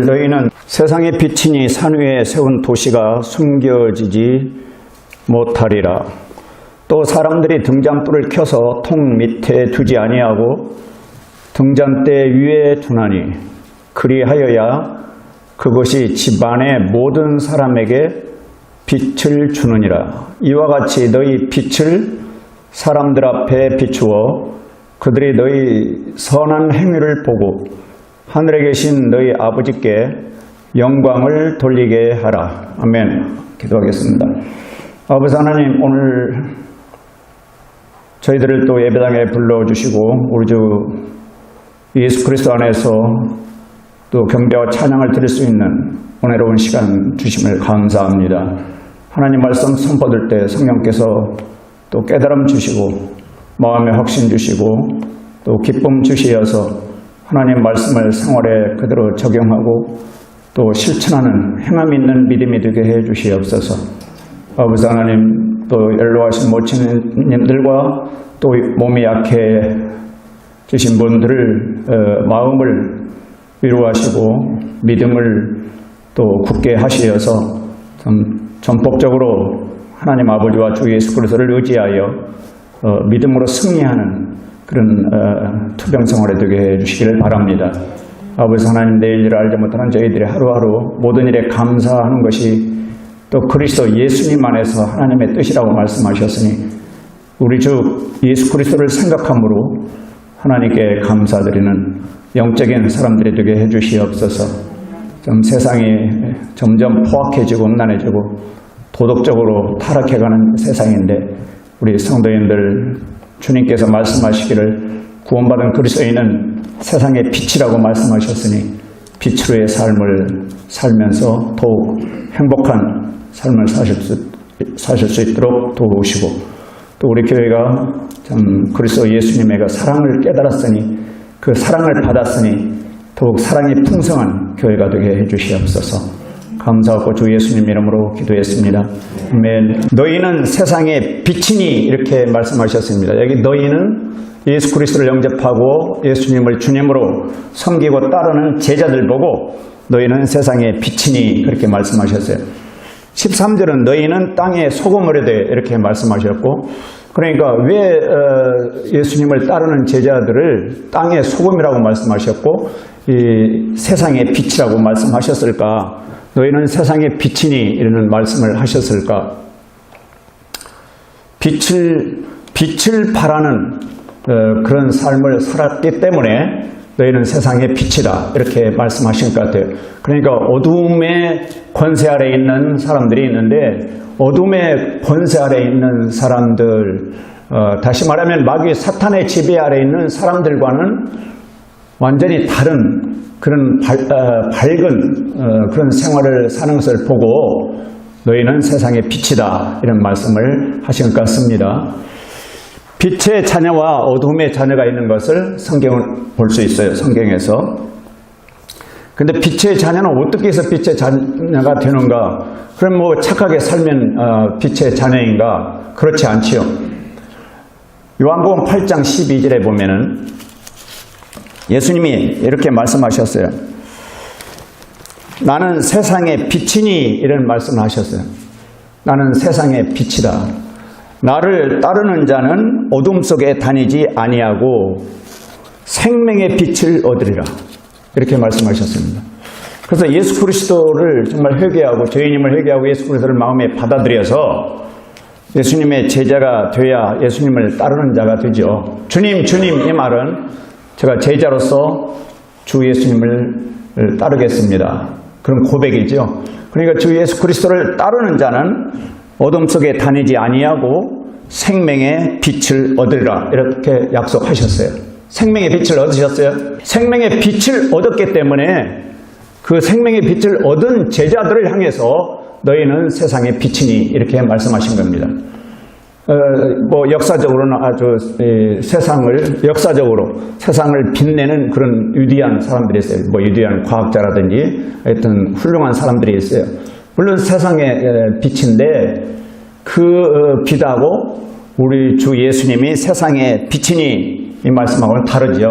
너희는 세상의 빛이니 산 위에 세운 도시가 숨겨지지 못하리라. 또 사람들이 등잔불을 켜서 통 밑에 두지 아니하고 등잔대 위에 두나니 그리하여야 그것이 집안의 모든 사람에게 빛을 주느니라. 이와 같이 너희 빛을 사람들 앞에 비추어 그들이 너희 선한 행위를 보고 하늘에 계신 너희 아버지께 영광을 돌리게 하라. 아멘. 기도하겠습니다. 아버지 하나님, 오늘 저희들을 또 예배당에 불러주시고 우리 주 예수 그리스도 안에서 또 경배와 찬양을 드릴 수 있는 은혜로운 시간 주심을 감사합니다. 하나님 말씀 선포될 때 성령께서 또 깨달음 주시고 마음에 확신 주시고 또 기쁨 주시어서 하나님 말씀을 생활에 그대로 적용하고 또 실천하는 행함 있는 믿음이 되게 해 주시옵소서. 아버지 하나님, 또 연로하신 모친님들과 또 몸이 약해지신 분들을 마음을 위로하시고 믿음을 또 굳게 하시어서 전폭적으로 하나님 아버지와 주 예수 그리스도를 의지하여 믿음으로 승리하는 그런 투병 생활에 되게 해주시기를 바랍니다. 아버지 하나님, 내일 일을 알지 못하는 저희들이 하루하루 모든 일에 감사하는 것이 또 그리스도 예수님 안에서 하나님의 뜻이라고 말씀하셨으니 우리 주 예수 그리스도를 생각함으로 하나님께 감사드리는 영적인 사람들이 되게 해주시옵소서. 좀 세상이 점점 포악해지고 음란해지고 도덕적으로 타락해가는 세상인데 우리 성도님들 주님께서 말씀하시기를 구원받은 그리스도인은 세상의 빛이라고 말씀하셨으니 빛으로의 삶을 살면서 더욱 행복한 삶을 사실 수 있도록 도우시고 또 우리 교회가 참 그리스도 예수님의 사랑을 깨달았으니 그 사랑을 받았으니 더욱 사랑이 풍성한 교회가 되게 해주시옵소서. 감사하고 주 예수님 이름으로 기도했습니다. 아멘. 너희는 세상의 빛이니 이렇게 말씀하셨습니다. 여기 너희는 예수 그리스도를 영접하고 예수님을 주님으로 섬기고 따르는 제자들 보고 너희는 세상의 빛이니 그렇게 말씀하셨어요. 13절은 너희는 땅의 소금물이 돼 이렇게 말씀하셨고, 그러니까 왜 예수님을 따르는 제자들을 땅의 소금이라고 말씀하셨고 이 세상의 빛이라고 말씀하셨을까? 너희는 세상의 빛이니 이런 말씀을 하셨을까? 빛을 바라는 그런 삶을 살았기 때문에 너희는 세상의 빛이다 이렇게 말씀하신 것 같아요. 그러니까 어둠의 권세 아래 있는 사람들이 있는데 어둠의 권세 아래 있는 사람들, 다시 말하면 마귀 사탄의 지배 아래 있는 사람들과는 완전히 다른 그런 밝은 그런 생활을 사는 것을 보고 너희는 세상의 빛이다 이런 말씀을 하신 것 같습니다. 빛의 자녀와 어둠의 자녀가 있는 것을 성경을 볼 수 있어요. 성경에서. 근데 빛의 자녀는 어떻게 해서 빛의 자녀가 되는가? 그럼 뭐 착하게 살면 빛의 자녀인가? 그렇지 않지요. 요한복음 8장 12절에 보면은 예수님이 이렇게 말씀하셨어요. 나는 세상의 빛이니 이런 말씀을 하셨어요. 나는 세상의 빛이다. 나를 따르는 자는 어둠 속에 다니지 아니하고 생명의 빛을 얻으리라. 이렇게 말씀하셨습니다. 그래서 예수 그리스도를 정말 회개하고 죄인임을 회개하고 예수 그리스도를 마음에 받아들여서 예수님의 제자가 돼야 예수님을 따르는 자가 되죠. 주님, 주님 이 말은 제가 제자로서 주 예수님을 따르겠습니다. 그런 고백이죠. 그러니까 주 예수 그리스도를 따르는 자는 어둠 속에 다니지 아니하고 생명의 빛을 얻으리라 이렇게 약속하셨어요. 생명의 빛을 얻으셨어요. 생명의 빛을 얻었기 때문에 그 생명의 빛을 얻은 제자들을 향해서 너희는 세상의 빛이니 이렇게 말씀하신 겁니다. 뭐 역사적으로는 아주 역사적으로 세상을 빛내는 그런 위대한 사람들이 있어요. 뭐 위대한 과학자라든지 하여튼 훌륭한 사람들이 있어요. 물론 세상의 빛인데 그 빛하고 우리 주 예수님이 세상의 빛이니 이 말씀하고는 다르죠.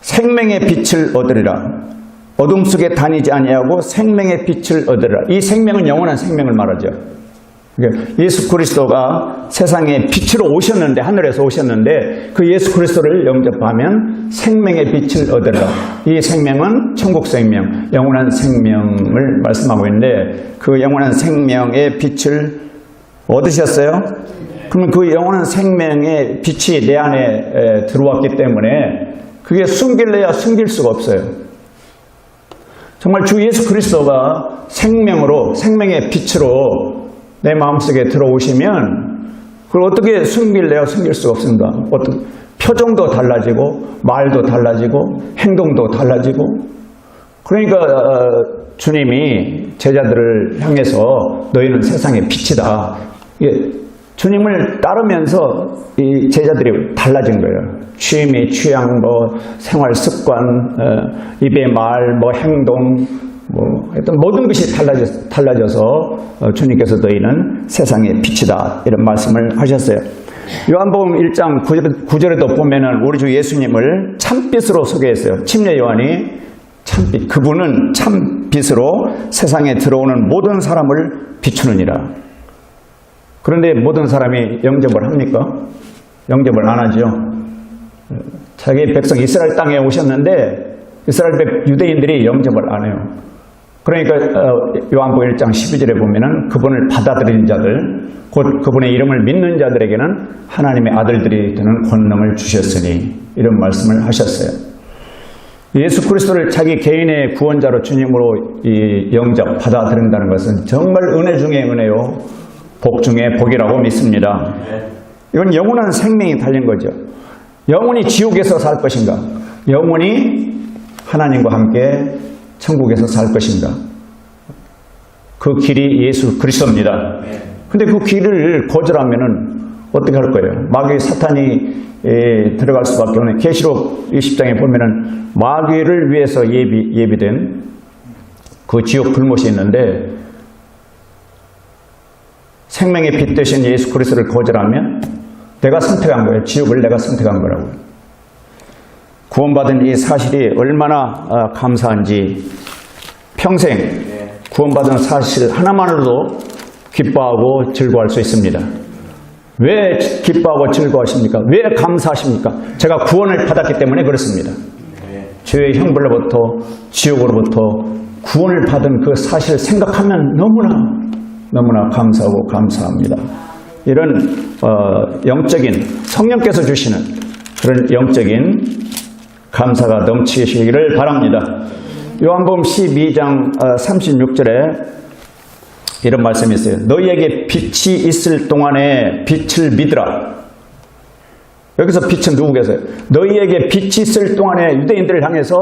생명의 빛을 얻으리라. 어둠 속에 다니지 아니하고 생명의 빛을 얻으라. 이 생명은 영원한 생명을 말하죠. 그러니까 예수 그리스도가 세상에 빛으로 오셨는데, 하늘에서 오셨는데 그 예수 그리스도를 영접하면 생명의 빛을 얻으라. 이 생명은 천국 생명, 영원한 생명을 말씀하고 있는데 그 영원한 생명의 빛을 얻으셨어요? 그러면 그 영원한 생명의 빛이 내 안에 들어왔기 때문에 그게 숨길래야 숨길 수가 없어요. 정말 주 예수 그리스도가 생명으로, 생명의 빛으로 내 마음속에 들어오시면 그걸 어떻게 숨길래야 숨길 수가 없습니다. 어떤 표정도 달라지고 말도 달라지고 행동도 달라지고. 그러니까 주님이 제자들을 향해서 너희는 세상의 빛이다. 주님을 따르면서 이 제자들이 달라진 거예요. 취미, 취향, 생활 습관, 입의 말, 행동, 하여튼 모든 것이 달라져서 주님께서 너희는 세상의 빛이다. 이런 말씀을 하셨어요. 요한복음 1장 9절에도 보면은 우리 주 예수님을 참빛으로 소개했어요. 침례 요한이 참빛, 그분은 참빛으로 세상에 들어오는 모든 사람을 비추느니라. 그런데 모든 사람이 영접을 합니까? 영접을 안 하죠. 자기 백성 이스라엘 땅에 오셨는데 이스라엘 유대인들이 영접을 안 해요. 그러니까 요한복음 1장 12절에 보면은 그분을 받아들이는 자들, 곧 그분의 이름을 믿는 자들에게는 하나님의 아들들이 되는 권능을 주셨으니, 이런 말씀을 하셨어요. 예수 그리스도를 자기 개인의 구원자로 주님으로 영접 받아들인다는 것은 정말 은혜 중에 은혜요, 복 중에 복이라고 믿습니다. 이건 영원한 생명이 달린 거죠. 영원히 지옥에서 살 것인가, 영원히 하나님과 함께 천국에서 살 것인가. 그 길이 예수 그리스도입니다. 근데 그 길을 거절하면은 어떻게 할 거예요? 마귀 사탄이 들어갈 수밖에 없는, 계시록 20장에 보면은 마귀를 위해서 예비된 그 지옥 불못이 있는데, 생명의 빛 되신 예수 그리스도를 거절하면 내가 선택한 거예요. 지옥을 내가 선택한 거라고요. 구원받은 이 사실이 얼마나 감사한지, 평생 구원받은 사실 하나만으로도 기뻐하고 즐거워할 수 있습니다. 왜 기뻐하고 즐거워하십니까? 왜 감사하십니까? 제가 구원을 받았기 때문에 그렇습니다. 죄의 형벌로부터, 지옥으로부터 구원을 받은 그 사실을 생각하면 너무나 감사하고 감사합니다. 이런 영적인, 성령께서 주시는 그런 영적인 감사가 넘치시기를 바랍니다. 요한복음 12장 36절에 이런 말씀이 있어요. 너희에게 빛이 있을 동안에 빛을 믿으라. 여기서 빛은 누구겠어요? 너희에게 빛이 있을 동안에, 유대인들을 향해서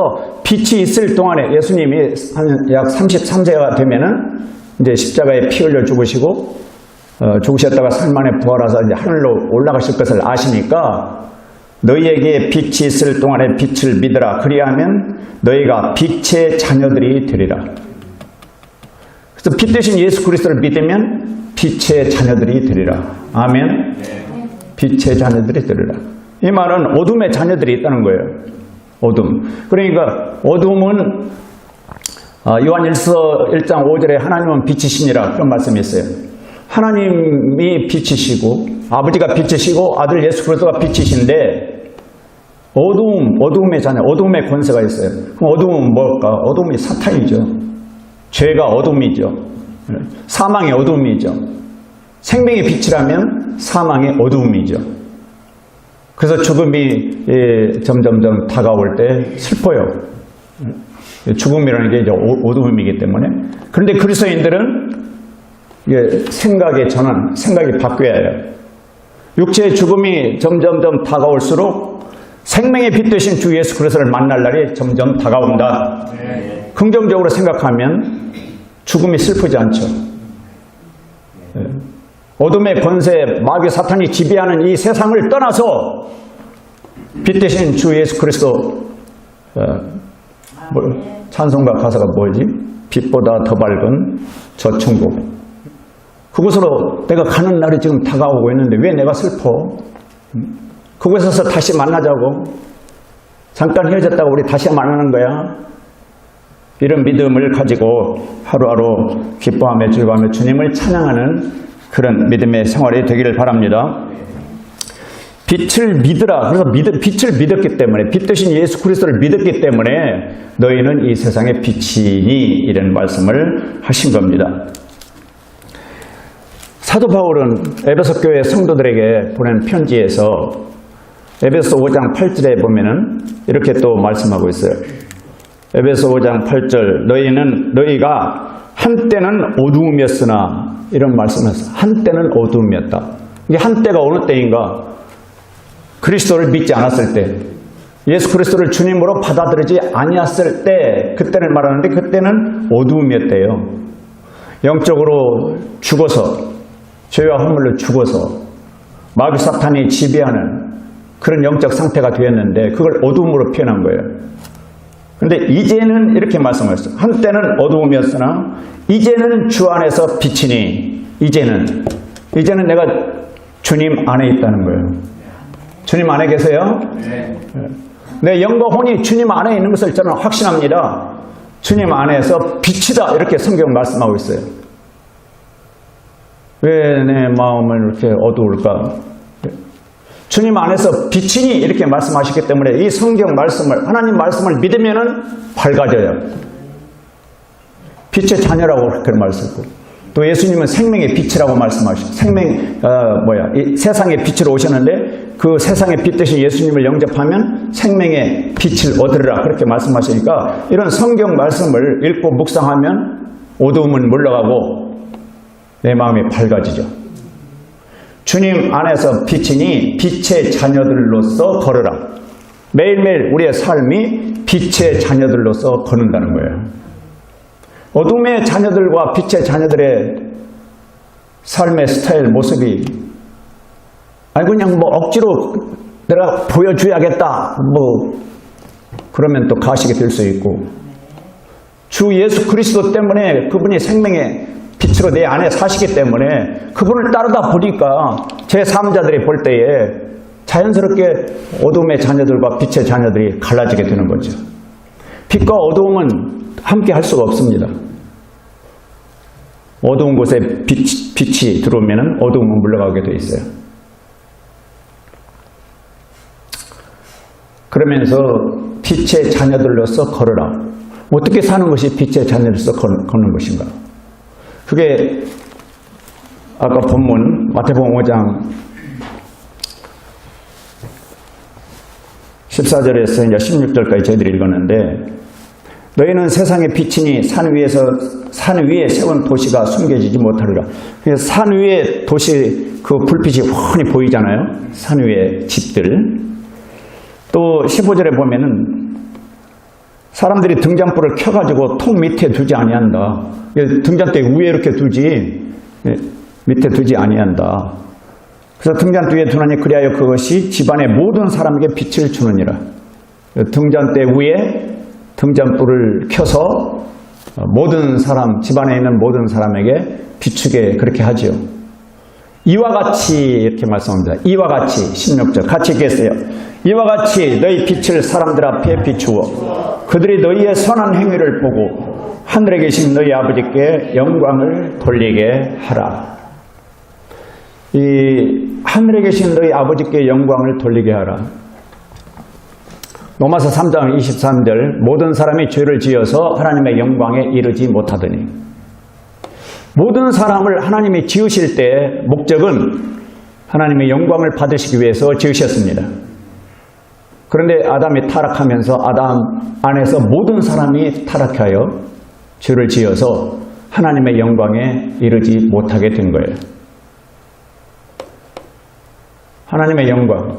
빛이 있을 동안에, 예수님이 약 33세가 되면은 이제 십자가에 피 흘려 죽으시고 죽으셨다가 살만에 부활하사 이제 하늘로 올라가실 것을 아시니까 너희에게 빛이 있을 동안에 빛을 믿으라. 그리하면 너희가 빛의 자녀들이 되리라. 그래서 빛 대신 예수 그리스도를 믿으면 빛의 자녀들이 되리라. 아멘. 빛의 자녀들이 되리라. 이 말은 어둠의 자녀들이 있다는 거예요. 어둠. 그러니까 어둠은 요한일서 1장 5절에 하나님은 빛이시니라, 그런 말씀이 있어요. 하나님이 빛이시고 아버지가 빛이시고 아들 예수 그리스도가 빛이신데 어둠의 자녀, 어둠의 권세가 있어요. 그럼 어둠은 뭘까? 어둠이 사탄이죠. 죄가 어둠이죠. 사망의 어둠이죠. 생명의 빛이라면 사망의 어둠이죠. 그래서 죽음이 점점점 다가올 때 슬퍼요. 죽음이라는 게 이제 어둠이기 때문에. 그런데 그리스도인들은 생각의 전환, 생각이 바뀌어야 해요. 육체의 죽음이 점점점 다가올수록 생명의 빛 되신 주 예수 그리스도를 만날 날이 점점 다가온다. 긍정적으로 생각하면 죽음이 슬프지 않죠. 어둠의 권세, 마귀 사탄이 지배하는 이 세상을 떠나서 빛 되신 주 예수 그리스도, 찬송가 가사가 뭐지? 빛보다 더 밝은 저 천국. 그곳으로 내가 가는 날이 지금 다가오고 있는데 왜 내가 슬퍼? 그곳에서 다시 만나자고. 잠깐 헤어졌다가 우리 다시 만나는 거야. 이런 믿음을 가지고 하루하루 기뻐하며 즐거워하며 주님을 찬양하는 그런 믿음의 생활이 되기를 바랍니다. 빛을 믿으라. 그래서 빛을 믿었기 때문에, 빛 대신 예수 그리스도를 믿었기 때문에 너희는 이 세상의 빛이니, 이런 말씀을 하신 겁니다. 사도 바울은 에베소 교회 성도들에게 보낸 편지에서 에베소 5장 8절에 보면은 이렇게 또 말씀하고 있어요. 에베소 5장 8절, 너희가 한때는 어두움이었으나, 이런 말씀을 했어요. 한때는 어두움이었다. 이게 한때가 어느 때인가? 그리스도를 믿지 않았을 때, 예수 그리스도를 주님으로 받아들이지 아니었을 때, 그때를 말하는데 그때는 어두움이었대요. 영적으로 죽어서, 죄와 허물로 죽어서 마귀 사탄이 지배하는 그런 영적 상태가 되었는데 그걸 어두움으로 표현한 거예요. 그런데 이제는 이렇게 말씀하셨어요. 한때는 어두움이었으나 이제는 주 안에서 빛이니, 이제는 내가 주님 안에 있다는 거예요. 주님 안에 계세요? 네. 내 영과 혼이 주님 안에 있는 것을 저는 확신합니다. 주님 안에서 빛이다, 이렇게 성경 말씀하고 있어요. 왜 내 마음을 이렇게 어두울까? 주님 안에서 빛이니, 이렇게 말씀하셨기 때문에 이 성경 말씀을, 하나님 말씀을 믿으면은 밝아져요. 빛의 자녀라고 그렇게 말씀하고, 또 예수님은 생명의 빛이라고 말씀하시고, 이 세상의 빛으로 오셨는데 그 세상의 빛 대신 예수님을 영접하면 생명의 빛을 얻으리라, 그렇게 말씀하시니까 이런 성경 말씀을 읽고 묵상하면 어두움은 물러가고 내 마음이 밝아지죠. 주님 안에서 빛이니 빛의 자녀들로서 걸으라. 매일매일 우리의 삶이 빛의 자녀들로서 걷는다는 거예요. 어둠의 자녀들과 빛의 자녀들의 삶의 스타일, 모습이 그냥 억지로 내가 보여줘야겠다, 그러면 또 가식이 될 수 있고, 주 예수 그리스도 때문에 그분이 생명의 빛으로 내 안에 사시기 때문에 그분을 따르다 보니까 제3자들이 볼 때에 자연스럽게 어둠의 자녀들과 빛의 자녀들이 갈라지게 되는 거죠. 빛과 어두움은 함께 할 수가 없습니다. 어두운 곳에 빛이 들어오면 어두움은 물러가게 돼 있어요. 그러면서 빛의 자녀들로서 걸으라. 어떻게 사는 것이 빛의 자녀로서 걷는 것인가? 그게 아까 본문 마태복음 5장 14절에서 이제 16절까지 저희들이 읽었는데, 너희는 세상의 빛이니 산 위에 세운 도시가 숨겨지지 못하리라. 그래서 산 위에 도시 그 불빛이 훤히 보이잖아요. 산 위에 집들. 또 15절에 보면은 사람들이 등잔불을 켜가지고 통 밑에 두지 아니한다. 등잔대 위에 이렇게 두지 밑에 두지 아니한다. 그래서 등잔대 위에 두나니 그리하여 그것이 집안의 모든 사람에게 빛을 주느니라. 등잔대 위에 등잔불을 켜서 모든 사람, 집안에 있는 모든 사람에게 비추게 그렇게 하죠. 이와 같이 이렇게 말씀합니다. 이와 같이 16절 같이 계세요. 이와 같이 너희 빛을 사람들 앞에 비추어 그들이 너희의 선한 행위를 보고 하늘에 계신 너희 아버지께 영광을 돌리게 하라. 이 하늘에 계신 너희 아버지께 영광을 돌리게 하라. 로마서 3장 23절 모든 사람이 죄를 지어서 하나님의 영광에 이르지 못하더니, 모든 사람을 하나님이 지으실 때 목적은 하나님의 영광을 받으시기 위해서 지으셨습니다. 그런데 아담이 타락하면서 아담 안에서 모든 사람이 타락하여 죄를 지어서 하나님의 영광에 이르지 못하게 된 거예요. 하나님의 영광,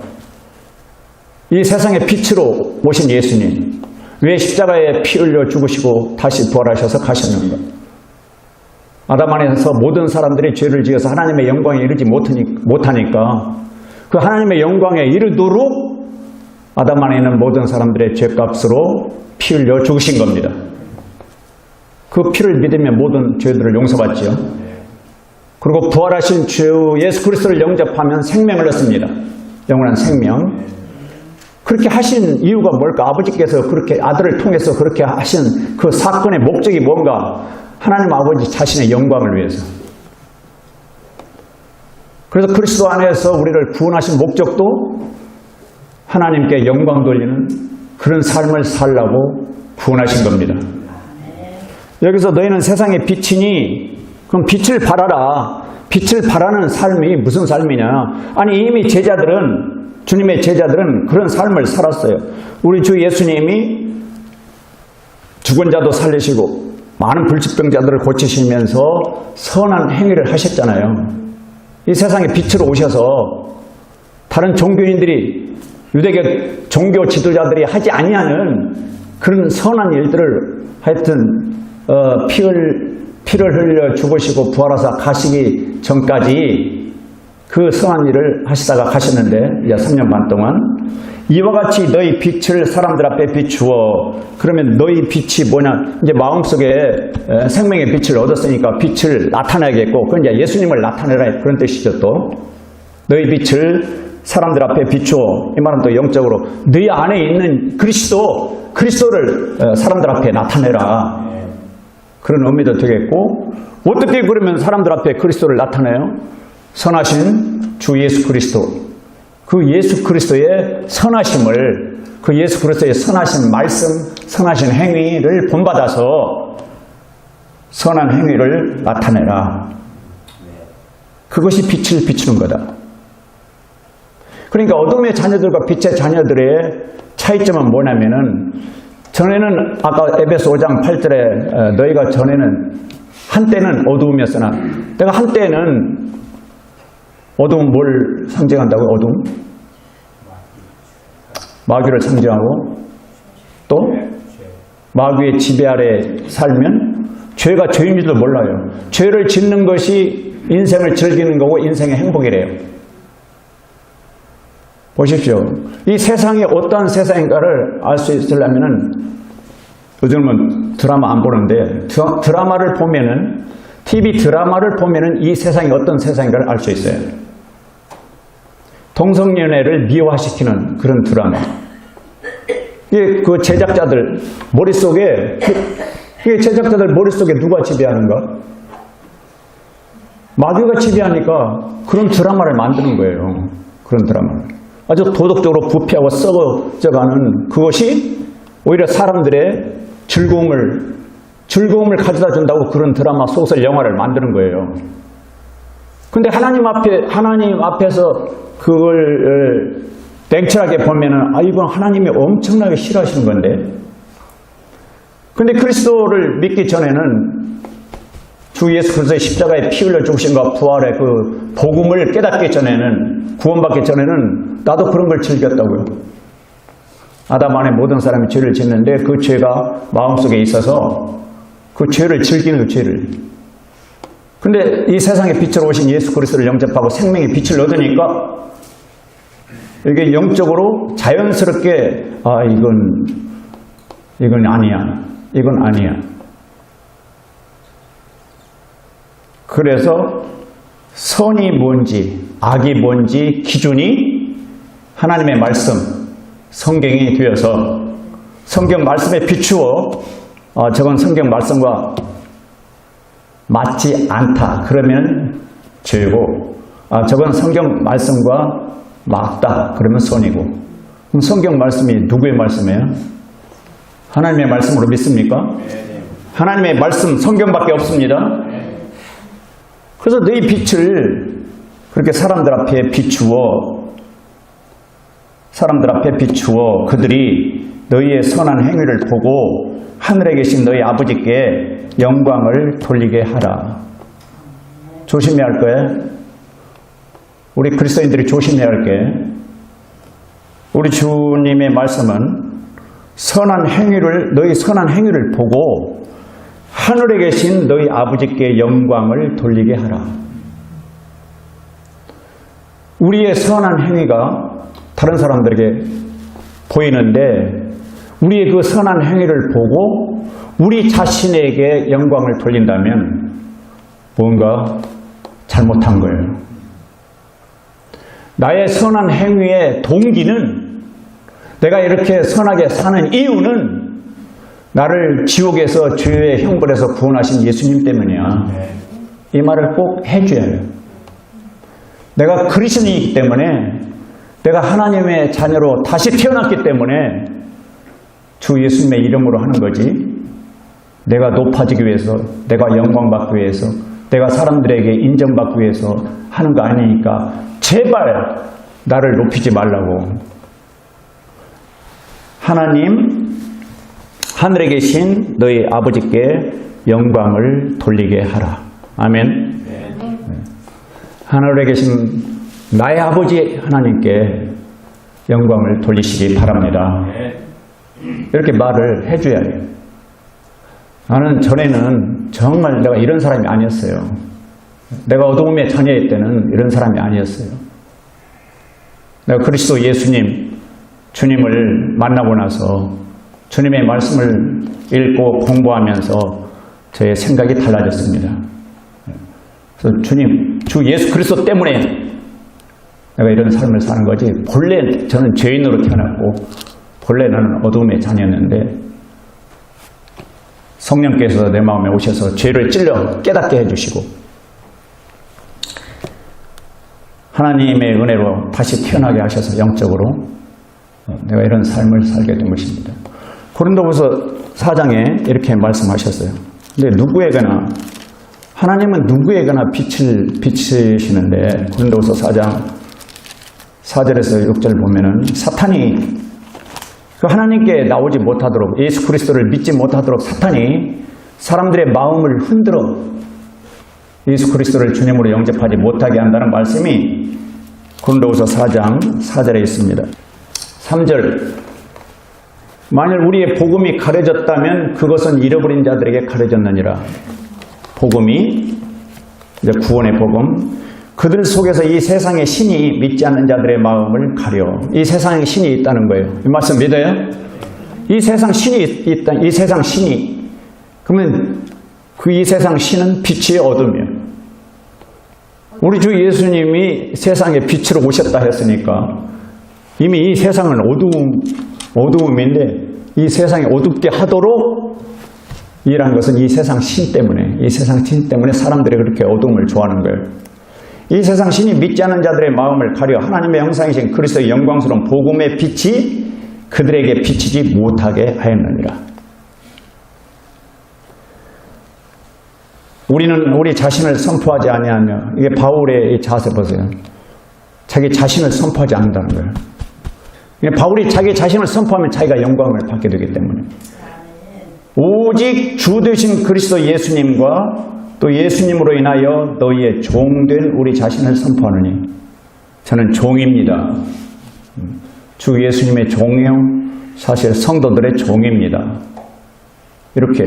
이 세상의 빛으로 오신 예수님, 왜 십자가에 피 흘려 죽으시고 다시 부활하셔서 가셨는가? 아담 안에서 모든 사람들이 죄를 지어서 하나님의 영광에 이르지 못하니까 그 하나님의 영광에 이르도록 아담 안에 있는 모든 사람들의 죄값으로 피 흘려 죽으신 겁니다. 그 피를 믿으면 모든 죄들을 용서받지요. 그리고 부활하신 주 예수 그리스도를 영접하면 생명을 얻습니다. 영원한 생명. 그렇게 하신 이유가 뭘까? 아버지께서 그렇게 아들을 통해서 그렇게 하신 그 사건의 목적이 뭔가? 하나님 아버지 자신의 영광을 위해서. 그래서 그리스도 안에서 우리를 구원하신 목적도 하나님께 영광 돌리는 그런 삶을 살라고 구원하신 겁니다. 여기서 너희는 세상의 빛이니 그럼 빛을 발하라. 빛을 발하는 삶이 무슨 삶이냐? 아니 이미 제자들은 주님의 제자들은 그런 삶을 살았어요. 우리 주 예수님이 죽은 자도 살리시고 많은 불치병자들을 고치시면서 선한 행위를 하셨잖아요. 이 세상에 빛으로 오셔서 다른 종교인들이 유대교 종교 지도자들이 하지 아니하는 그런 선한 일들을 하여튼 피를 흘려 죽으시고 부활하사 가시기 전까지 그 선한 일을 하시다가 가셨는데 이제 3년 반 동안 이와 같이 너희 빛을 사람들 앞에 비추어. 그러면 너희 빛이 뭐냐? 이제 마음속에 생명의 빛을 얻었으니까 빛을 나타내야겠고 그건 이제 예수님을 나타내라 그런 뜻이죠. 또 너희 빛을 사람들 앞에 비추어. 이 말은 또 영적으로 너희 안에 있는 그리스도를 사람들 앞에 나타내라. 그런 의미도 되겠고 어떻게 그러면 사람들 앞에 그리스도를 나타내요? 선하신 주 예수 그리스도, 그 예수 그리스도의 선하심을, 그 예수 그리스도의 선하신 말씀, 선하신 행위를 본받아서 선한 행위를 나타내라. 그것이 빛을 비추는 거다. 그러니까 어둠의 자녀들과 빛의 자녀들의 차이점은 뭐냐면은 전에는 아까 에베소 5장 8절에 너희가 전에는 한때는 어두움이었으나 내가 한때는 어두움 뭘 상징한다고요? 어두움? 마귀를 상징하고 또 마귀의 지배 아래 살면 죄가 죄인 줄도 몰라요. 죄를 짓는 것이 인생을 즐기는 거고 인생의 행복이래요. 보십시오. 이 세상이 어떠한 세상인가를 알 수 있으려면은 요즘은 드라마 안 보는데 드라마를 보면은 TV 드라마를 보면은 이 세상이 어떤 세상인가를 알 수 있어요. 동성연애를 미화시키는 그런 드라마. 이게 그 제작자들 머릿속에 누가 지배하는가? 마귀가 지배하니까 그런 드라마를 만드는 거예요. 그런 드라마를. 아주 도덕적으로 부패하고 썩어져가는 그것이 오히려 사람들의 즐거움을 가져다 준다고 그런 드라마, 소설, 영화를 만드는 거예요. 근데 하나님 앞에서 그걸 냉철하게 보면은 이건 하나님이 엄청나게 싫어하시는 건데. 근데 그리스도를 믿기 전에는 주 예수 그리스도의 십자가에 피 흘려 죽으신과 부활의 그 복음을 깨닫기 전에는, 구원받기 전에는 나도 그런 걸 즐겼다고요. 아담 안에 모든 사람이 죄를 짓는데 그 죄가 마음속에 있어서 그 죄를 즐기는 그 죄를. 근데 이 세상에 빛으로 오신 예수 그리스도를 영접하고 생명의 빛을 얻으니까 이게 영적으로 자연스럽게 이건 아니야. 이건 아니야. 그래서 선이 뭔지 악이 뭔지 기준이 하나님의 말씀, 성경이 되어서 성경 말씀에 비추어 저건 성경 말씀과 맞지 않다. 그러면 죄고 저건 성경 말씀과 맞다. 그러면 선이고. 그럼 성경 말씀이 누구의 말씀이에요? 하나님의 말씀으로 믿습니까? 하나님의 말씀 성경밖에 없습니다. 그래서 너희 빛을 그렇게 사람들 앞에 비추어 그들이 너희의 선한 행위를 보고 하늘에 계신 너희 아버지께 영광을 돌리게 하라. 조심해야 할 거예요. 우리 그리스도인들이 조심해야 할 게, 우리 주님의 말씀은 너희 선한 행위를 보고 하늘에 계신 너희 아버지께 영광을 돌리게 하라. 우리의 선한 행위가 다른 사람들에게 보이는데 우리의 그 선한 행위를 보고 우리 자신에게 영광을 돌린다면 뭔가 잘못한 거예요. 나의 선한 행위의 동기는 내가 이렇게 선하게 사는 이유는 나를 지옥에서 죄의 형벌에서 구원하신 예수님 때문이야. 이 말을 꼭 해줘야 해요. 내가 그리스도이기 때문에, 내가 하나님의 자녀로 다시 태어났기 때문에 주 예수님의 이름으로 하는 거지, 내가 높아지기 위해서, 내가 영광받기 위해서, 내가 사람들에게 인정받기 위해서 하는 거 아니니까 제발 나를 높이지 말라고. 하나님, 하늘에 계신 너희 아버지께 영광을 돌리게 하라. 아멘. 하늘에 계신 나의 아버지 하나님께 영광을 돌리시기 바랍니다. 이렇게 말을 해줘야 해요. 나는 전에는 정말 내가 이런 사람이 아니었어요. 내가 어두움의 자녀일 때는 이런 사람이 아니었어요. 내가 그리스도 예수님, 주님을 만나고 나서 주님의 말씀을 읽고 공부하면서 저의 생각이 달라졌습니다. 그래서 주님, 주 예수 그리스도 때문에 내가 이런 삶을 사는 거지, 본래 저는 죄인으로 태어났고 본래 나는 어두움의 자녀였는데 성령께서 내 마음에 오셔서 죄를 찔러 깨닫게 해주시고 하나님의 은혜로 다시 태어나게 하셔서 영적으로 내가 이런 삶을 살게 된 것입니다. 고린도후서 4장에 이렇게 말씀하셨어요. 근데 누구에게나, 하나님은 누구에게나 빛을 비치시는데, 고린도후서 4장 4절에서 6절 보면은 사탄이 그 하나님께 나오지 못하도록, 예수 그리스도를 믿지 못하도록 사탄이 사람들의 마음을 흔들어 예수 그리스도를 주님으로 영접하지 못하게 한다는 말씀이 고린도후서 4장 4절에 있습니다. 3절, 만일 우리의 복음이 가려졌다면 그것은 잃어버린 자들에게 가려졌느니라. 복음이, 이제 구원의 복음, 그들 속에서 이 세상의 신이 믿지 않는 자들의 마음을 가려. 이 세상에 신이 있다는 거예요. 이 말씀 믿어요? 이 세상 신이 있다. 이 세상 신이. 그러면 그 이 세상 신은 빛이 어둠이에요. 우리 주 예수님이 세상에 빛으로 오셨다 했으니까 이미 이 세상은 어두움인데, 이 세상이 어둡게 하도록 일한 것은 이 세상 신 때문에, 이 세상 신 때문에 사람들이 그렇게 어두움을 좋아하는 거예요. 이 세상 신이 믿지 않는 자들의 마음을 가려 하나님의 형상이신 그리스도의 영광스러운 복음의 빛이 그들에게 비치지 못하게 하였느니라. 우리는 우리 자신을 선포하지 아니하며, 이게 바울의 이 자세 보세요. 자기 자신을 선포하지 않는다는 거예요. 바울이 자기 자신을 선포하면 자기가 영광을 받게 되기 때문에, 오직 주 되신 그리스도 예수님과 또 예수님으로 인하여 너희의 종된 우리 자신을 선포하느니, 저는 종입니다. 주 예수님의 종이요, 사실 성도들의 종입니다. 이렇게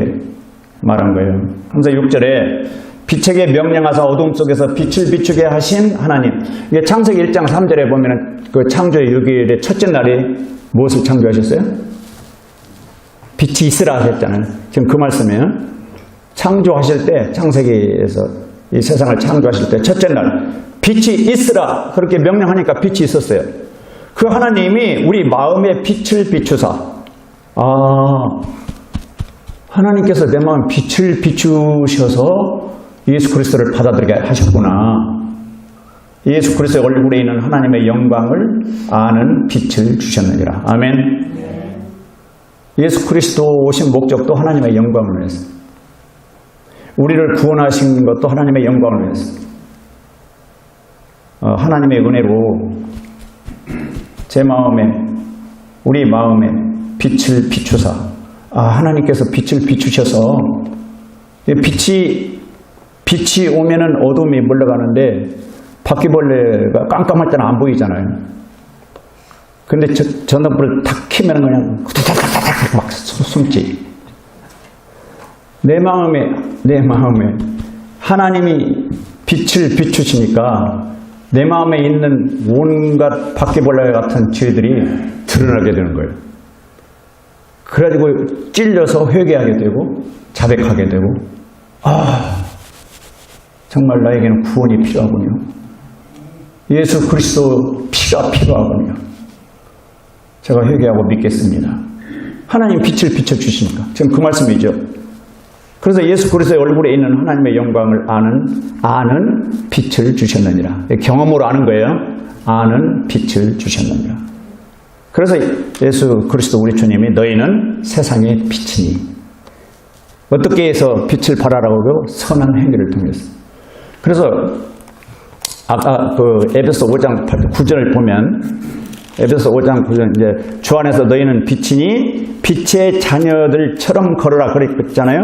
말한 거예요. 그래서 6절에 빛에게 명령하사 어둠 속에서 빛을 비추게 하신 하나님. 이게 창세기 1장 3절에 보면은 그 창조의 6일의 첫째 날에 무엇을 창조하셨어요? 빛이 있으라 하셨잖아요. 지금 그 말씀이에요. 창조하실 때, 창세기에서 이 세상을 창조하실 때 첫째 날 빛이 있으라 그렇게 명령하니까 빛이 있었어요. 그 하나님이 우리 마음에 빛을 비추사, 하나님께서 내 마음에 빛을 비추셔서 예수 그리스도를 받아들이게 하셨구나. 예수 그리스도의 얼굴에 있는 하나님의 영광을 아는 빛을 주셨느니라. 아멘. 예수 그리스도 오신 목적도 하나님의 영광을 위해서, 우리를 구원하신 것도 하나님의 영광을 위해서, 하나님의 은혜로 제 마음에, 우리 마음에 빛을 비추사, 하나님께서 빛을 비추셔서, 빛이 오면은 어둠이 물러가는데 바퀴벌레가 깜깜할 때는 안 보이잖아요. 근데 전등불을 탁 켜면 그냥 후다닥닥닥 막 숨지. 내 마음에 하나님이 빛을 비추시니까 내 마음에 있는 온갖 바퀴벌레 같은 죄들이 드러나게 되는 거예요. 그래가지고 찔려서 회개하게 되고 자백하게 되고, 정말 나에게는 구원이 필요하군요. 예수 그리스도 피가 필요하군요. 제가 회개하고 믿겠습니다. 하나님 빛을 비춰주시니까. 지금 그 말씀이죠. 그래서 예수 그리스도의 얼굴에 있는 하나님의 영광을 아는 빛을 주셨느니라. 경험으로 아는 거예요. 아는 빛을 주셨느니라. 그래서 예수 그리스도 우리 주님이 너희는 세상의 빛이니. 어떻게 해서 빛을 발하라고? 선한 행위를 통해서. 그래서 아까 그 에베소 5장 9절을 보면 에베소 5장 9절 이제 주 안에서 너희는 빛이니 빛의 자녀들처럼 걸어라 그랬잖아요.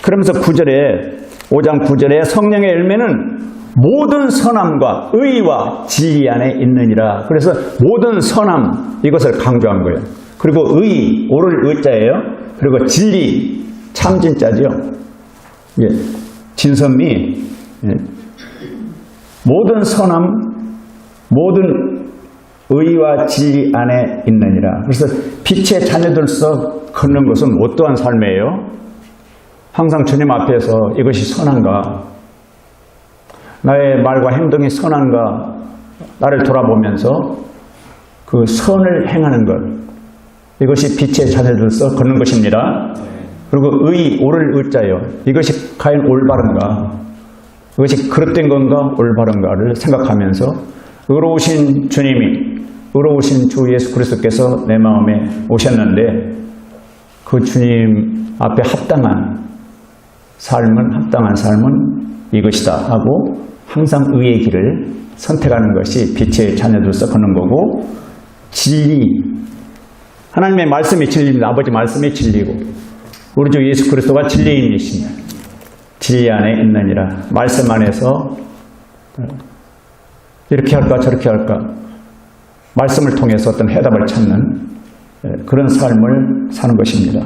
그러면서 5장 9절에 성령의 열매는 모든 선함과 의와 진리 안에 있느니라. 그래서 모든 선함 이것을 강조한 거예요. 그리고 의, 오를 의자예요. 그리고 진리, 참진자죠. 예, 진선미, 예. 모든 선함, 모든 의와 진리 안에 있느니라. 그래서 빛의 자녀들서 걷는 것은 어떠한 삶이에요? 항상 주님 앞에서 이것이 선한가? 나의 말과 행동이 선한가? 나를 돌아보면서 그 선을 행하는 것. 이것이 빛의 자녀들서 걷는 것입니다. 그리고 의, 옳을 의자요. 이것이 과연 올바른가? 이것이 그릇된 건가? 올바른가를 생각하면서 의로우신 주님이, 의로우신 주 예수 그리스도께서 내 마음에 오셨는데 그 주님 앞에 합당한 삶은 이것이다 하고 항상 의의 길을 선택하는 것이 빛의 자녀들로서 걷는 거고, 진리, 하나님의 말씀이 진리입니다. 아버지 말씀이 진리고 우리 주 예수 그리스도가 진리인이십니다. 진리 안에 있느니라. 말씀 안에서 이렇게 할까 저렇게 할까 말씀을 통해서 어떤 해답을 찾는 그런 삶을 사는 것입니다.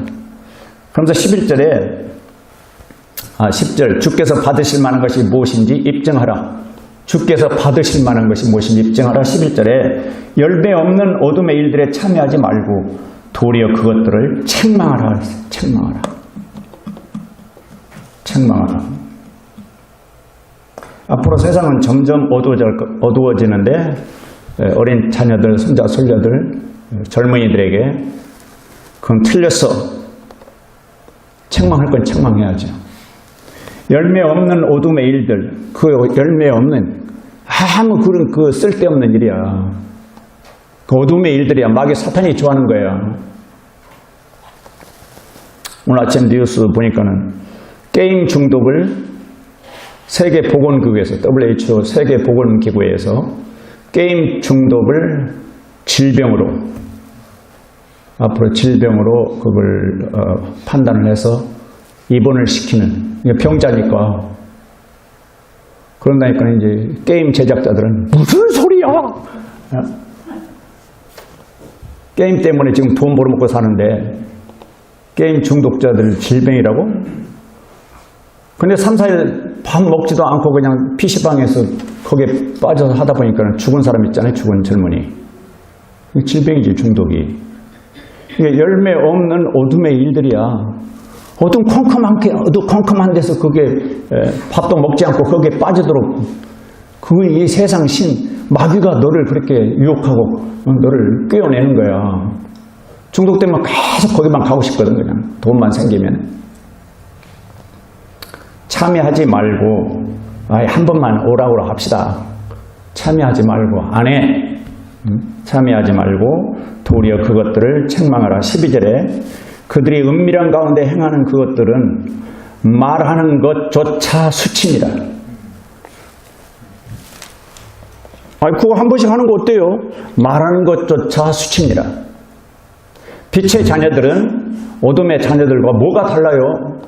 그러면서 10절 주께서 받으실 만한 것이 무엇인지 입증하라. 주께서 받으실 만한 것이 무엇인지 입증하라. 11절에 열매 없는 어둠의 일들에 참여하지 말고 도리어 그것들을 책망하라. 책망하라. 앞으로 세상은 점점 어두워지는데 어린 자녀들, 손자, 손녀들, 젊은이들에게 그건 틀렸어. 책망할 건 책망해야죠. 열매 없는 어둠의 일들, 그 열매 없는 아무 그런 그 쓸데없는 일이야. 그 어둠의 일들이야. 마귀 사탄이 좋아하는 거야. 오늘 아침 뉴스 보니까는 게임 중독을 세계보건기구에서, WHO 세계보건기구에서 게임 중독을 질병으로, 앞으로 질병으로 그걸 판단을 해서 입원을 시키는, 병자니까. 그런다니까 이제 게임 제작자들은 무슨 소리야? 게임 때문에 지금 돈 벌어먹고 사는데 게임 중독자들 질병이라고? 근데 3, 4일 밥 먹지도 않고 그냥 PC방에서 거기에 빠져서 하다 보니까 죽은 사람 있잖아요. 죽은 젊은이. 질병이지, 중독이. 열매 없는 어둠의 일들이야. 어둠 컴컴한 데서 그게 밥도 먹지 않고 거기에 빠지도록 그걸 이 세상 신 마귀가 너를 그렇게 유혹하고 너를 꿰어내는 거야. 중독되면 계속 거기만 가고 싶거든. 그냥 돈만 생기면. 참여하지 말고 한 번만 오라오라 합시다. 참여하지 말고 안 해. 참여하지 말고 도리어 그것들을 책망하라. 12절에 그들이 은밀한 가운데 행하는 그것들은 말하는 것조차 수치니라. 그거 한 번씩 하는 거 어때요? 말하는 것조차 수치니라. 빛의 자녀들은 어둠의 자녀들과 뭐가 달라요?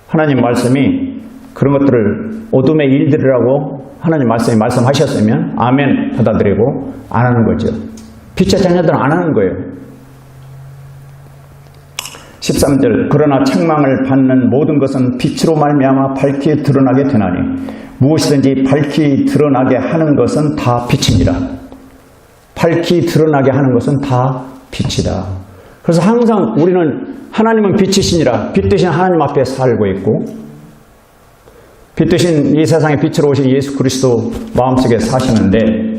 하나님 말씀이 그런 것들을 어둠의 일들이라고 하나님 말씀이 말씀하셨으면 아멘 받아들이고 안 하는 거죠. 빛의 자녀들은 안 하는 거예요. 13절 그러나 책망을 받는 모든 것은 빛으로 말미암아 밝히 드러나게 되나니 무엇이든지 밝히 드러나게 하는 것은 다 빛이니라. 밝히 드러나게 하는 것은 다 빛이다. 그래서 항상 우리는 하나님은 빛이시니라 빛 대신 하나님 앞에 살고 있고 빛 대신 이 세상에 빛으로 오신 예수 그리스도 마음속에 사시는데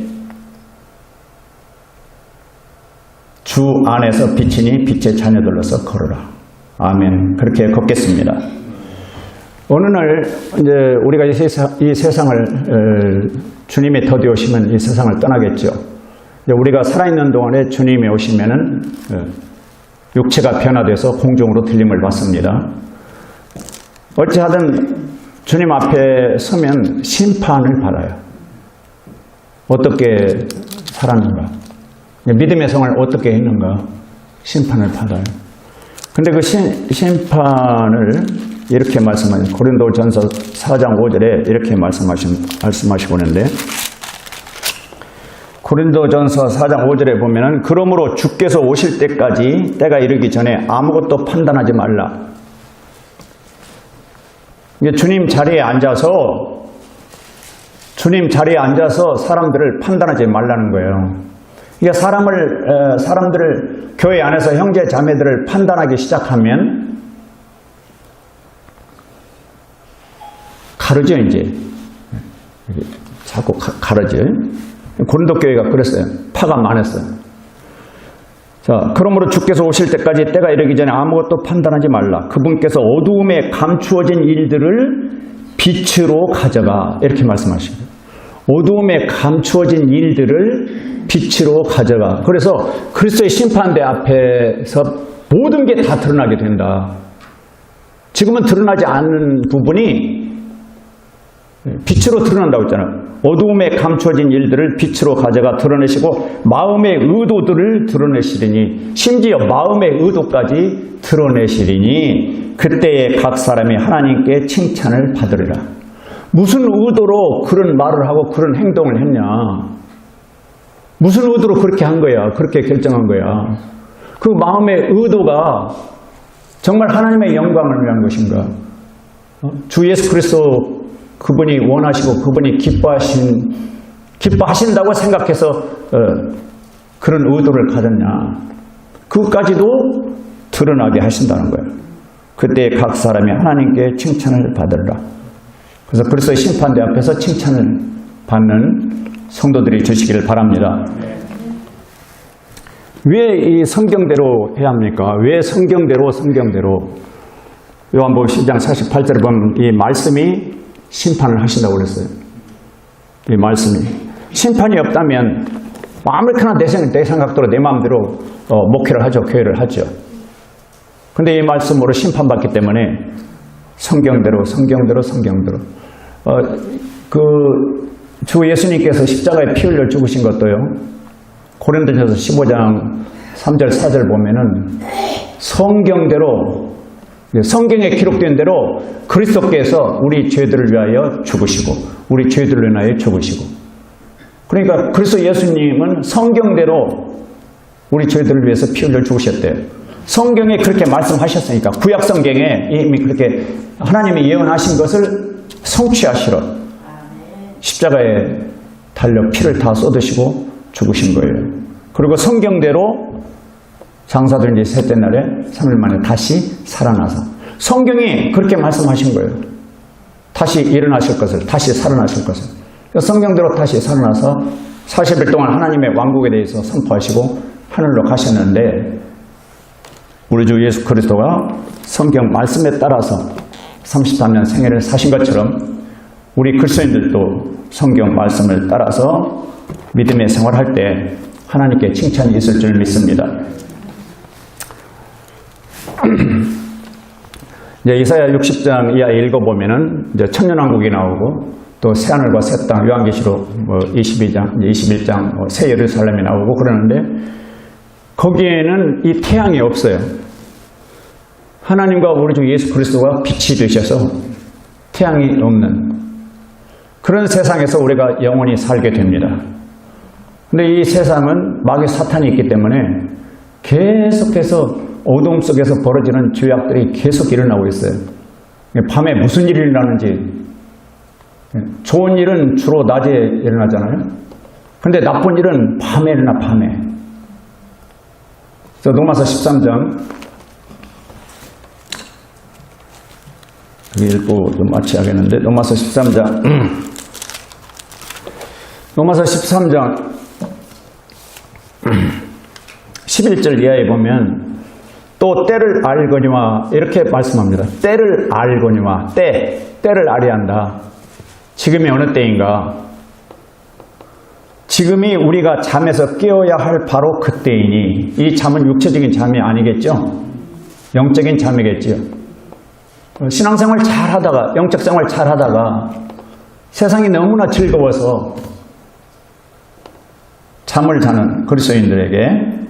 주 안에서 빛이니 빛의 자녀들로서 걸어라. 아멘. 그렇게 걷겠습니다. 어느 날 이제 우리가 이 세상을 주님이 더디 오시면 이 세상을 떠나겠죠. 우리가 살아있는 동안에 주님이 오시면은 육체가 변화돼서 공중으로 들림을 받습니다. 어찌하든 주님 앞에 서면 심판을 받아요. 어떻게 살았는가? 믿음의 생활을 어떻게 했는가? 심판을 받아요. 근데 그 심판을 이렇게 말씀하신 고린도전서 4장 5절에 이렇게 말씀하시고 있는데, 고린도전서 4장 5절에 보면은 그러므로 주께서 오실 때까지 때가 이르기 전에 아무것도 판단하지 말라. 주님 자리에 앉아서 사람들을 판단하지 말라는 거예요. 그러니까 사람들을 교회 안에서 형제 자매들을 판단하기 시작하면 가르죠. 이제 자꾸 가르죠. 고린도 교회가 그랬어요. 파가 많았어요. 자, 그러므로 주께서 오실 때까지 때가 이르기 전에 아무것도 판단하지 말라. 그분께서 어두움에 감추어진 일들을 빛으로 가져가. 이렇게 말씀하십니다. 어두움에 감추어진 일들을 빛으로 가져가. 그래서 그리스도의 심판대 앞에서 모든 게 다 드러나게 된다. 지금은 드러나지 않는 부분이 빛으로 드러난다고 했잖아요. 어두움에 감춰진 일들을 빛으로 가져가 드러내시고 마음의 의도들을 드러내시리니, 심지어 마음의 의도까지 드러내시리니 그때에 각 사람이 하나님께 칭찬을 받으리라. 무슨 의도로 그런 말을 하고 그런 행동을 했냐? 무슨 의도로 그렇게 한 거야? 그렇게 결정한 거야? 그 마음의 의도가 정말 하나님의 영광을 위한 것인가? 주 예수 그리스도 그분이 원하시고 그분이 기뻐하신다고 생각해서 그런 의도를 가졌냐? 그것까지도 드러나게 하신다는 거예요. 그때 각 사람이 하나님께 칭찬을 받으리라. 그래서 그리스도의 심판대 앞에서 칭찬을 받는 성도들이 되시기를 바랍니다. 왜 이 성경대로 해야 합니까? 왜 성경대로? 요한복음 10장 48절에 보면 이 말씀이 심판을 하신다고 그랬어요. 이 말씀이. 심판이 없다면 아무렇게나 내 생각대로 내 마음대로 목회를 하죠. 교회를 하죠. 근데 이 말씀으로 심판받기 때문에 성경대로. 주 예수님께서 십자가에 피 흘려 죽으신 것도요. 고린도전서 15장 3절 4절 보면은 성경에 기록된 대로 그리스도께서 우리 죄들을 위하여 죽으시고 우리 죄들을 인하여 죽으시고, 그러니까 그리스도 예수님은 성경대로 우리 죄들을 위해서 피 흘려 죽으셨대요. 성경에 그렇게 말씀하셨으니까 구약 성경에 이미 그렇게 하나님이 예언하신 것을 성취하시러 십자가에 달려 피를 다 쏟으시고 죽으신 거예요. 그리고 성경대로 장사된 지 셋째 날에 3일 만에 다시 살아나서, 성경이 그렇게 말씀하신 거예요. 다시 일어나실 것을, 다시 살아나실 것을. 성경대로 다시 살아나서 40일 동안 하나님의 왕국에 대해서 선포하시고 하늘로 가셨는데, 우리 주 예수 그리스도가 성경 말씀에 따라서 33년 생애를 사신 것처럼 우리 그리스도인들도 성경 말씀을 따라서 믿음의 생활할 때 하나님께 칭찬이 있을 줄 믿습니다. 이제 이사야 60장 이하 읽어보면은 이제 천년왕국이 나오고 또 새하늘과 새 땅, 요한계시록 21장 새 예루살렘이 나오고 그러는데, 거기에는 이 태양이 없어요. 하나님과 우리 주 예수 그리스도가 빛이 되셔서 태양이 없는 그런 세상에서 우리가 영원히 살게 됩니다. 근데 이 세상은 마귀 사탄이 있기 때문에 계속해서 어둠 속에서 벌어지는 죄악들이 계속 일어나고 있어요. 밤에 무슨 일이 일어나는지, 좋은 일은 주로 낮에 일어나잖아요. 근데 나쁜 일은 밤에 일어나, 밤에. 그래서 로마서 13장 읽고 좀 마쳐야겠는데, 로마서 13장 11절 이하에 보면 또 때를 알거니와 이렇게 말씀합니다. 때를 알거니와 때를 알아야 한다. 지금이 어느 때인가? 지금이 우리가 잠에서 깨어야 할 바로 그때이니 이 잠은 육체적인 잠이 아니겠죠? 영적인 잠이겠죠. 신앙생활 잘하다가 영적 생활 잘하다가 세상이 너무나 즐거워서 잠을 자는 그리스도인들에게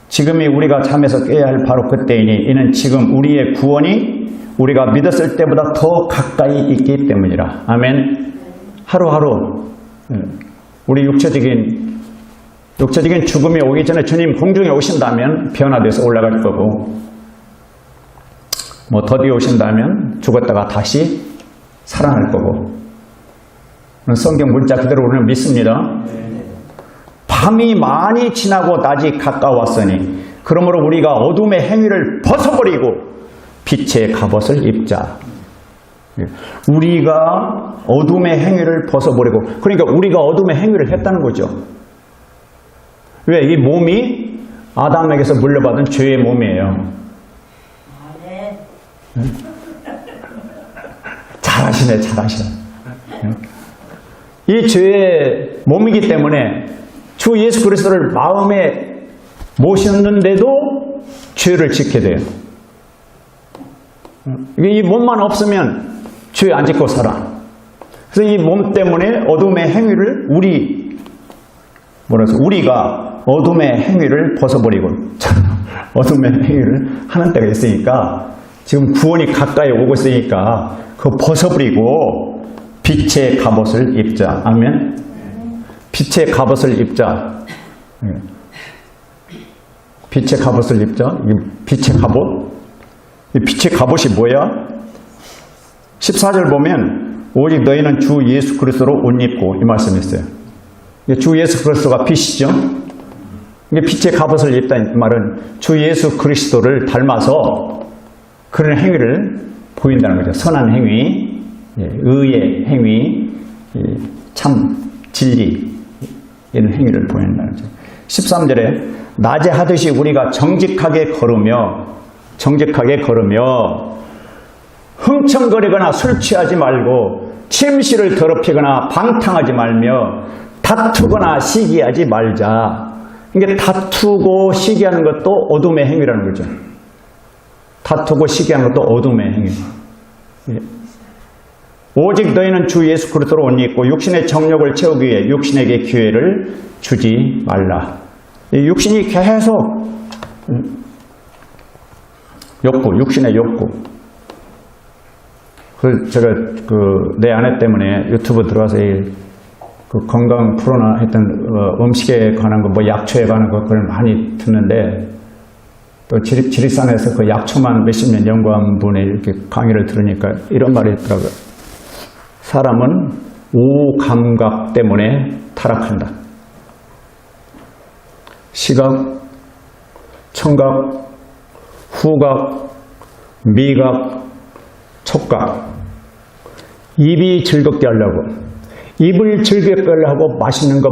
지금이 우리가 잠에서 깨어야 할 바로 그때이니 이는 지금 우리의 구원이 우리가 믿었을 때보다 더 가까이 있기 때문이라. 아멘. 하루하루 우리 육체적인 죽음이 오기 전에 주님 공중에 오신다면 변화돼서 올라갈 거고 뭐 더디 오신다면 죽었다가 다시 살아날 거고 성경 문자 그대로 우리는 믿습니다. 밤이 많이 지나고 낮이 가까웠으니 그러므로 우리가 어둠의 행위를 벗어버리고 빛의 갑옷을 입자. 우리가 어둠의 행위를 벗어버리고 그러니까 우리가 어둠의 행위를 했다는 거죠. 왜? 이 몸이 아담에게서 물려받은 죄의 몸이에요. 잘하시네. 이 죄의 몸이기 때문에 주 예수 그리스도를 마음에 모셨는데도 죄를 짓게 돼요. 이 몸만 없으면 죄 안 짓고 살아. 그래서 이 몸 때문에 어둠의 행위를 우리가 어둠의 행위를 벗어버리고 어둠의 행위를 하는 때가 있으니까 지금 구원이 가까이 오고 있으니까 그거 벗어버리고 빛의 갑옷을 입자. 아멘. 빛의 갑옷을 입자. 빛의 갑옷을 입자. 빛의 갑옷. 이 빛의 갑옷이 뭐야? 14절 보면 오직 너희는 주 예수 그리스도로 옷 입고 이 말씀이 있어요. 주 예수 그리스도가 빛이죠. 빛의 갑옷을 입다는 말은 주 예수 그리스도를 닮아서 그런 행위를 보인다는 거죠. 선한 행위, 의의 행위, 참 진리 이런 행위를 보인다는 거죠. 13절에 낮에 하듯이 우리가 정직하게 걸으며 흥청거리거나 술 취하지 말고 침실을 더럽히거나 방탕하지 말며 다투거나 시기하지 말자. 이게 다투고 시기하는 것도 어둠의 행위라는 거죠. 다투고 시기하는 것도 어둠의 행위. 오직 너희는 주 예수 그리스도로 옷 입고 육신의 정욕을 채우기 위해 육신에게 기회를 주지 말라. 이 육신이 계속 육신의 욕구. 제가 내 아내 때문에 유튜브 들어와서 건강 프로나 했던 음식에 관한 거, 뭐 약초에 관한 거 그걸 많이 듣는데 또 지리산에서 그 약초만 몇십 년 연구한 분의 이렇게 강의를 들으니까 이런 말이 있더라고요. 사람은 오감각 때문에 타락한다. 시각, 청각, 후각, 미각, 촉각. 입이 즐겁게 하려고, 입을 즐겁게 하려고 맛있는 거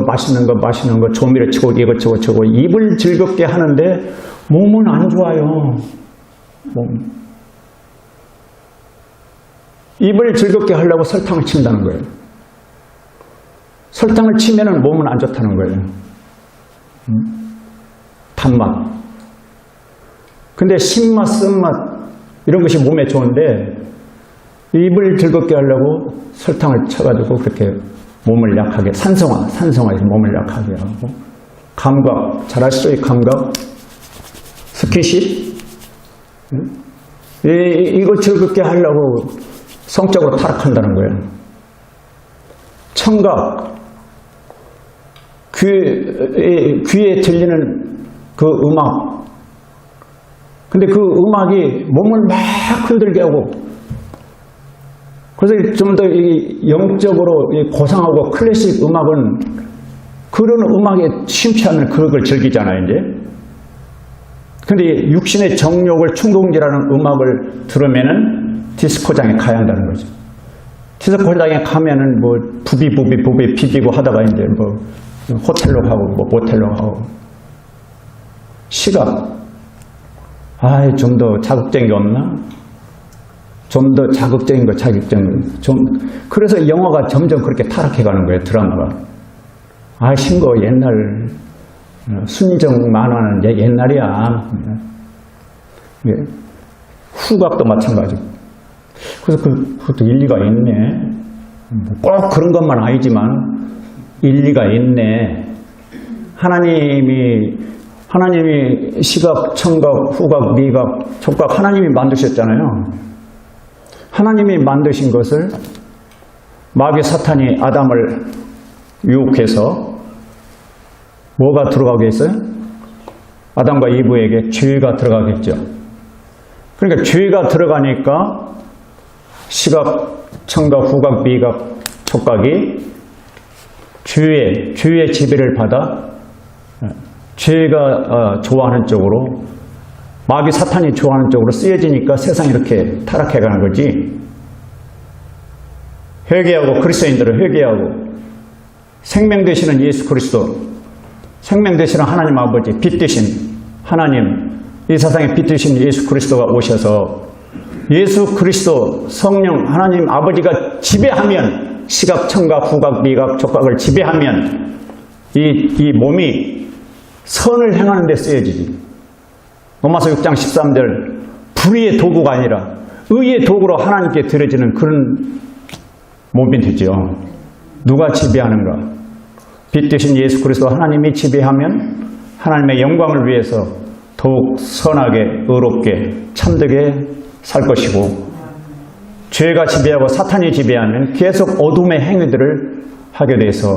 조미료 치고 이것저것 치고 입을 즐겁게 하는데 몸은 안 좋아요. 입을 즐겁게 하려고 설탕을 친다는 거예요. 설탕을 치면은 몸은 안 좋다는 거예요. 단맛. 근데 신맛, 쓴맛 이런 것이 몸에 좋은데 입을 즐겁게 하려고 설탕을 쳐가지고 그렇게 몸을 약하게 산성화해서 몸을 약하게 하고 감각, 잘 아시죠? 이 감각? 스킨십? 이걸 즐겁게 하려고 성적으로 타락한다는 거예요. 청각, 귀에 들리는 그 음악. 근데 그 음악이 몸을 막 흔들게 하고 그래서 좀 더 영적으로 고상하고 클래식 음악은 그런 음악에 심취하면 그걸 즐기잖아요, 이제. 근데 육신의 정욕을 충동질하는 음악을 들으면은 디스코장에 가야 한다는 거죠. 디스코장에 가면은 뭐 부비 비비고 하다가 이제 뭐 호텔로 가고 뭐 모텔로 가고 시각. 좀 더 자극적인 게 없나? 좀 더 자극적인 거, 그래서 영화가 점점 그렇게 타락해 가는 거예요, 드라마가. 신거 옛날, 순정 만화는 옛날이야. 후각도 마찬가지고. 그래서 그것도 일리가 있네. 꼭 그런 것만 아니지만 일리가 있네. 하나님이 시각, 청각, 후각, 미각, 촉각 하나님이 만드셨잖아요. 하나님이 만드신 것을 마귀 사탄이 아담을 유혹해서 뭐가 들어가게 했어요? 아담과 이브에게 죄가 들어가겠죠. 그러니까 죄가 들어가니까 시각, 청각, 후각, 미각, 촉각이 죄의 지배를 받아 죄가 좋아하는 쪽으로, 마귀 사탄이 좋아하는 쪽으로 쓰여지니까 세상이 이렇게 타락해가는 거지. 회개하고, 그리스도인들은 회개하고 생명 되시는 예수 그리스도, 생명 되시는 하나님 아버지, 빛 되신 하나님, 이 세상에 빛 되신 예수 그리스도가 오셔서 예수 그리스도 성령 하나님 아버지가 지배하면, 시각, 청각, 후각, 미각, 촉각을 지배하면 이 몸이 선을 행하는 데 쓰여지지. 로마서 6장 13절, 불의의 도구가 아니라 의의 도구로 하나님께 드려지는 그런 몸이 되죠. 누가 지배하는가? 빛 되신 예수 그리스도 하나님이 지배하면 하나님의 영광을 위해서 더욱 선하게, 의롭게, 참되게 살 것이고, 죄가 지배하고 사탄이 지배하면 계속 어둠의 행위들을 하게 돼서,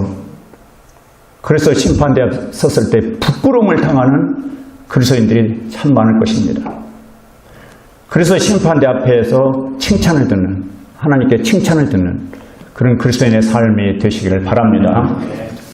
그래서 심판대에 섰을 때 부끄러움을 당하는 그리스도인들이 참 많을 것입니다. 그래서 심판대 앞에서 칭찬을 듣는, 하나님께 칭찬을 듣는 그런 그리스도인의 삶이 되시기를 바랍니다.